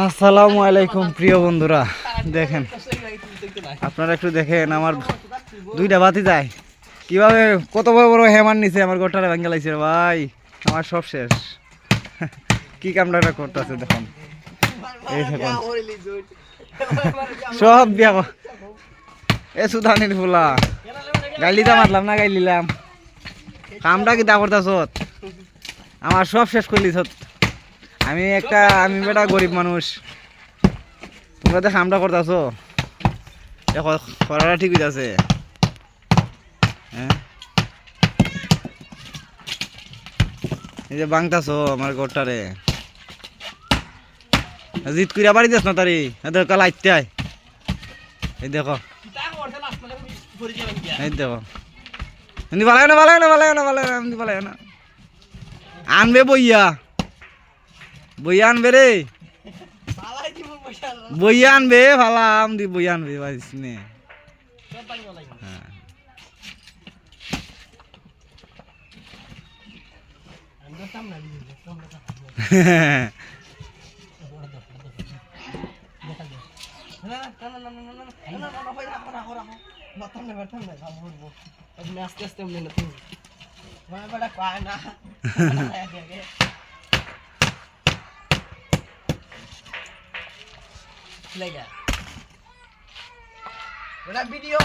আসসালামু আলাইকুম প্রিয় বন্ধুরা, দেখেন আপনারা একটু দেখেন আমার দুইটা বাতি যায় কিভাবে কত বড় বড় হেমান নিচে আমার গোটারে ভাঙ্গে লাইছে ভাই। আমার সব শেষ। কি কামটা করতেছে দেখুন, এই দেখুন সব বিয়া এ সুধানির ফুলা গাইলিটা মারলাম না গাইলিলাম কামটা কি দা করতেছ আমার সব শেষ করলিছ। আমি বেটা গরিব মানুষ, তোমরা তো কামটা করতেছ করাটা ঠিক হইতাছে। হ্যাঁ এই যে বাংতাছ আমার ঘরটারে জিত কইরা বাড়ি যাস না তারি কাল আইতে আয়। এই দেখো এই দেখো এমনি ভালো না এমনি ভালো না আনবে বইয়া আনবে রে বইয়া আনবে ভালা আমদি বইয়া আনবে পারিস নে। আস্তে আস্তে পায় না ভিডিও